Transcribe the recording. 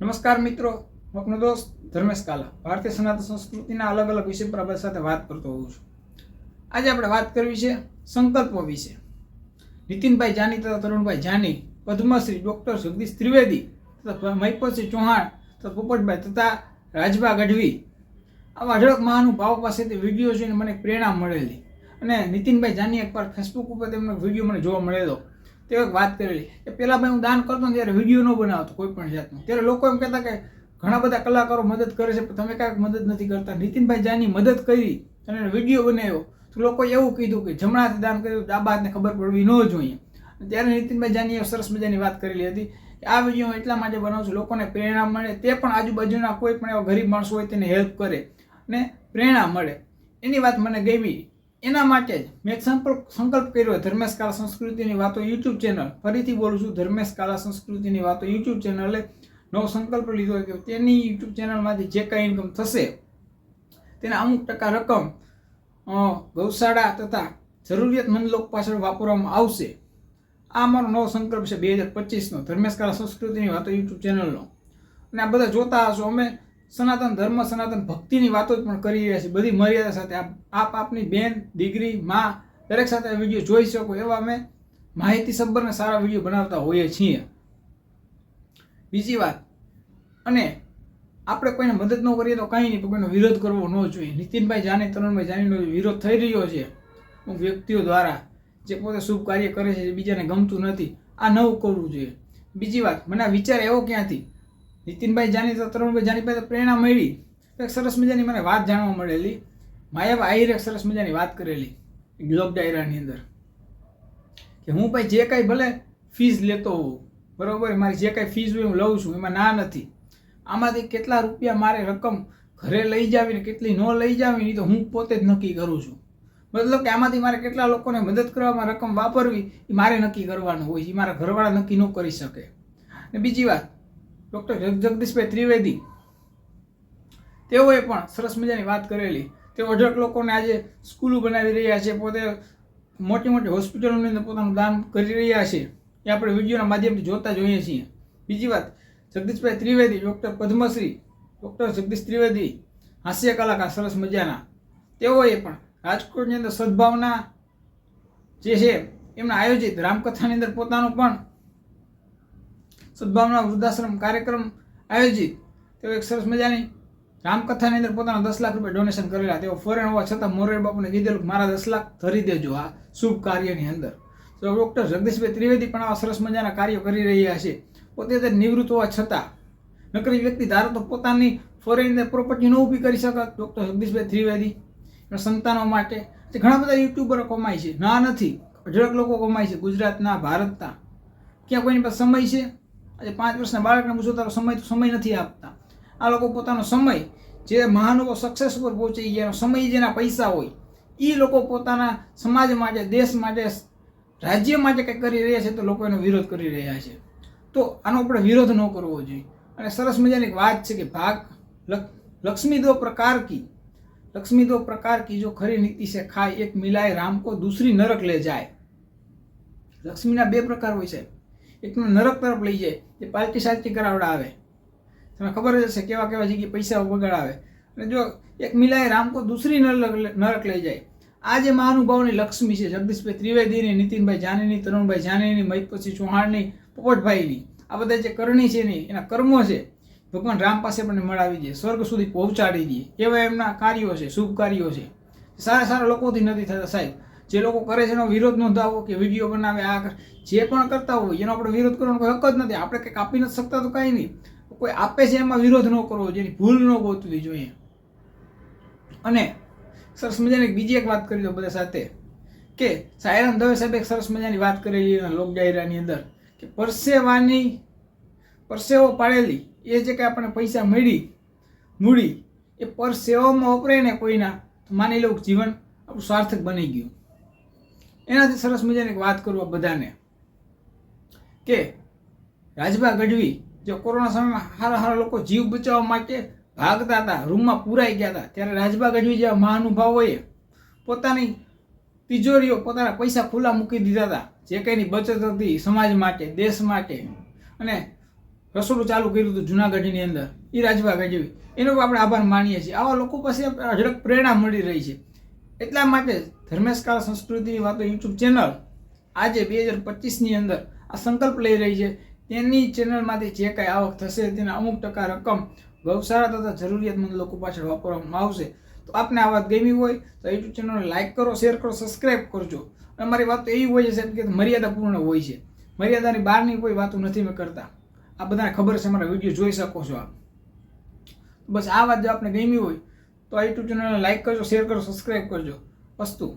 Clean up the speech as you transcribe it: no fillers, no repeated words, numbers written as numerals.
નમસ્કાર મિત્રો, હું આપનો દોસ્ત ધર્મેશ કાલા ભારતીય સનાતન સંસ્કૃતિના અલગ અલગ વિષય પર આપણી સાથે વાત કરતો હોઉં છું. આજે આપણે વાત કરવી છે સંકલ્પો વિશે. નીતિનભાઈ જાની તથા તરુણભાઈ જાની, પદ્મશ્રી ડૉક્ટર જગદીશ ત્રિવેદી તથા મહિપતસિંહ ચૌહાણ તથા પોપટભાઈ તથા રાજભા ગઢવી, આવા અઢળક મહાનુભાવો પાસેથી વિડીયો જોઈને મને પ્રેરણા મળેલી. અને નીતિનભાઈ જાની એકવાર ફેસબુક ઉપર તેમનો વિડીયો મને જોવા મળેલો. તે એક વાત કરેલી કે પહેલાં ભાઈ હું દાન કરતો ને ત્યારે વિડીયો ન બનાવતો કોઈ પણ જાતનો. ત્યારે લોકો એમ કહેતા કે ઘણા બધા કલાકારો મદદ કરે છે પણ તમે કાંઈક મદદ નથી કરતા. નીતિનભાઈ જાની મદદ કરી અને વિડીયો બનાવ્યો તો લોકોએ એવું કીધું કે જમણાથી દાન કર્યું ડાબા હાથને ખબર પડવી ન જોઈએ. ત્યારે નીતિનભાઈ જાનીએ સરસ મજાની વાત કરેલી હતી કે આ વિડીયો હું એટલા માટે બનાવું છું લોકોને પ્રેરણા મળે, તે પણ આજુબાજુના કોઈ પણ એવા ગરીબ માણસો હોય તેને હેલ્પ કરે અને પ્રેરણા મળે. એની વાત મને ગમી. એના માટે જ મેં એક સંકલ્પ કર્યો ધર્મેશ કાલા સંસ્કૃતિની વાતો યુટ્યુબ ચેનલ, ફરીથી બોલું છું, ધર્મેશ કાલા સંસ્કૃતિની વાતો યુટ્યુબ ચેનલે નવો સંકલ્પ લીધો કે તેની યુટ્યુબ ચેનલમાંથી જે કાંઈ ઇન્કમ થશે તેના અમુક ટકા રકમ ગૌશાળા તથા જરૂરિયાતમંદ લોકો પાછળ વાપરવામાં આવશે. આ અમારો નવો સંકલ્પ છે 2025નો, ધર્મેશ કાલા સંસ્કૃતિની વાતો યુટ્યુબ ચેનલનો. અને આ બધા જોતા હશો, અમે સનાતન ધર્મ, સનાતન ભક્તિની વાતો જ પણ કરી રહ્યા છીએ, બધી મર્યાદા સાથે. આપની બેન, દીકરી, માં દરેક સાથે વિડીયો જોઈ શકો એવા અમે માહિતી સભર અને સારા વિડીયો બનાવતા હોઈએ છીએ. બીજી વાત, અને આપણે કોઈને મદદ ન કરીએ તો કંઈ નહીં, પણ કોઈનો વિરોધ કરવો ન જોઈએ. નીતિનભાઈ જાની, તરુણભાઈ જાનીનો વિરોધ થઈ રહ્યો છે અમુક વ્યક્તિઓ દ્વારા, જે પોતે શુભ કાર્ય કરે છે, જે બીજાને ગમતું નથી. આ નવું કરવું જોઈએ. બીજી વાત, મને આ વિચાર એવો ક્યાંથી, નીતિનભાઈ જાની તો તરુણભાઈ જાની પાસે પ્રેરણા મળી. એક સરસ મજાની મને વાત જાણવા મળેલી. માયાભાઈ આહિરે એક સરસ મજાની વાત કરેલી બ્લોગ ડાયરાની અંદર કે હું ભાઈ જે કાંઈ ભલે ફીસ લેતો હોઉં, બરાબર, મારી જે કાંઈ ફીસ હોય હું લઉં છું, એમાં ના નથી. આમાંથી કેટલા રૂપિયા મારે રકમ ઘરે લઈ જાવીને કેટલી ન લઈ જાવી તો હું પોતે જ નક્કી કરું છું. મતલબ કે આમાંથી મારે કેટલા લોકોને મદદ કરવામાં રકમ વાપરવી એ મારે નક્કી કરવાનું હોય છે, એ મારા ઘરવાળા નક્કી ન કરી શકે. અને બીજી વાત, ડૉક્ટર જગદીશભાઈ ત્રિવેદી, તેઓએ પણ સરસ મજાની વાત કરેલી. તેઓ અઢળક લોકોને આજે સ્કૂલો બનાવી રહ્યા છે, પોતે મોટી મોટી હોસ્પિટલોની અંદર પોતાનું દાન કરી રહ્યા છે. એ આપણે વિડીયોના માધ્યમથી જોતા જોઈએ છીએ. બીજી વાત, જગદીશભાઈ ત્રિવેદી, ડૉક્ટર પદ્મશ્રી ડૉક્ટર જગદીશ ત્રિવેદી, હાસ્ય કલાકાર સરસ મજાના, તેઓએ પણ રાજકોટની અંદર સદભાવના જે છે એમના આયોજિત રામકથાની અંદર પોતાનું પણ સદભાવના વૃદ્ધાશ્રમ કાર્યક્રમ આયોજિત, તેઓ એક સરસ મજાની રામકથાની અંદર પોતાના 10 લાખ રૂપિયા ડોનેશન કરેલા. તેઓ ફોરેન હોવા છતાં મોરારી બાપુને કીધેલું મારા 10 લાખ ધરી દેજો આ શુભ કાર્યની અંદર. તો ડૉક્ટર જગદીશભાઈ ત્રિવેદી પણ આવા સરસ મજાના કાર્યો કરી રહ્યા છે, પોતે તે નિવૃત્ત હોવા છતાં. નકરી વ્યક્તિ ધારો તો પોતાની ફોરેન પ્રોપર્ટી ન ઊભી કરી શકત ડૉક્ટર જગદીશભાઈ ત્રિવેદી સંતાનો માટે. ઘણા બધા યુટ્યુબરો કમાય છે, ના નથી, અઢળક લોકો કમાય છે ગુજરાતના, ભારતના. ક્યાં કોઈની પાસે સમય છે? આજે 5 વર્ષના બાળકને પૂછો તારો સમય, તો સમય નથી આપતા. આ લોકો પોતાનો સમય, જે મહાનુભાવ સક્સેસ પર પહોંચી ગયા, સમય જેના પૈસા હોય એ લોકો પોતાના સમાજ માટે, દેશ માટે, રાજ્ય માટે કંઈક કરી રહ્યા છે તો લોકો એનો વિરોધ કરી રહ્યા છે. તો આનો આપણે વિરોધ ન કરવો જોઈએ. અને સરસ મજાની એક વાત છે કે ભાગ લક્ષ્મી દો પ્રકાર કી જો ખરી નીતિ से खाए, एक मिलाए राम को दूसरी नरक ले जाए. લક્ષ્મીના 2 પ્રકાર હોય છે. એકનો નરક તરફ લઈ જાય, જે પાલટી સાલટી કરાવડાવે, તમને ખબર જ હશે કેવા કેવા જગ્યાએ પૈસા બગાડાવે. અને જો એક મિલાએ રામ કો દૂસરી નરક લઈ જાય, આ જે મહાનુભાવની લક્ષ્મી છે, જગદીશભાઈ ત્રિવેદીની, નીતિનભાઈ જાનીની, તરુણભાઈ જાનીની, મહિપતસિંહ ચૌહાણની, પોપટભાઈની, આ બધા જે કરણી છે ને એના કર્મો છે, ભગવાન રામ પાસે પણ મળાવી દે, સ્વર્ગ સુધી પહોંચાડી દે, એવા એમના કાર્યો છે, શુભ કાર્યો છે. સારા સારા લોકોથી નથી થતા સાહેબ. જે લોકો કરે છે એનો વિરોધ નોંધાવો કે વિડીયો બનાવે, આ જે પણ કરતા હોય એનો આપણે વિરોધ કરવાનો કોઈ હક જ નથી. આપણે કંઈક આપી નથી શકતા તો કાંઈ નહીં, કોઈ આપે છે એમાં વિરોધ ન કરવો જોઈએ, ભૂલ ન ગોતવી જોઈએ. અને સરસ મજાની બીજી એક વાત કરી દો બધા સાથે કે સાયરામ દવે સાહેબ એક સરસ મજાની વાત કરેલી એના લોક ડાયરાની અંદર કે પરસેવો પાડેલી એ જે કંઈ આપણને પૈસા મૂડી એ પરસેવામાં વપરાય ને કોઈના, તો માની લો જીવન આપણું સાર્થક બની ગયું. એનાથી સરસ મજાની એક વાત કરવા બધાને કે રાજભા ગઢવી, જો કોરોના સમયમાં સારા લોકો જીવ બચાવવા માટે ભાગતા હતા, રૂમમાં પૂરાઈ ગયા હતા, ત્યારે રાજભા ગઢવી જેવા મહાનુભાવોએ પોતાની તિજોરીઓ, પોતાના પૈસા ખુલ્લા મૂકી દીધા હતા. જે કંઈની બચત હતી સમાજ માટે, દેશ માટે, અને રસોડું ચાલુ કર્યું હતું જુનાગઢની અંદર, એ રાજભા ગઢવી, એનો પણ આપણે આભાર માનીએ છીએ. આવા લોકો પાસે ઝડપ પ્રેરણા મળી રહી છે. એટલા માટે ધર્મેશ કાલા સંસ્કૃતિની વાતો યુટ્યુબ ચેનલ આજે 2025ની અંદર આ સંકલ્પ લઈ રહી છે. તેની ચેનલમાંથી જે કાંઈ આવક થશે તેના અમુક ટકા રકમ ગૌશાળા તથા જરૂરિયાતમંદ લોકો પાછળ વાપરવામાં આવશે. તો આપને આ વાત ગમી હોય તો યુટ્યુબ ચેનલને લાઇક કરો, શેર કરો, સબસ્ક્રાઇબ કરજો. અમારી વાત તો એવી હોય છે સાહેબ કે મર્યાદાપૂર્ણ હોય છે, મર્યાદાની બહારની કોઈ વાતો નથી મેં કરતા. આ બધાને ખબર છે, અમારા વિડીયો જોઈ શકો છો આપ. બસ આ વાત જો આપને ગમી હોય તો આ યુટ્યુબ ચેનલને લાઇક કરજો, શેર કરો, સબસ્ક્રાઇબ કરજો. વસ્તુ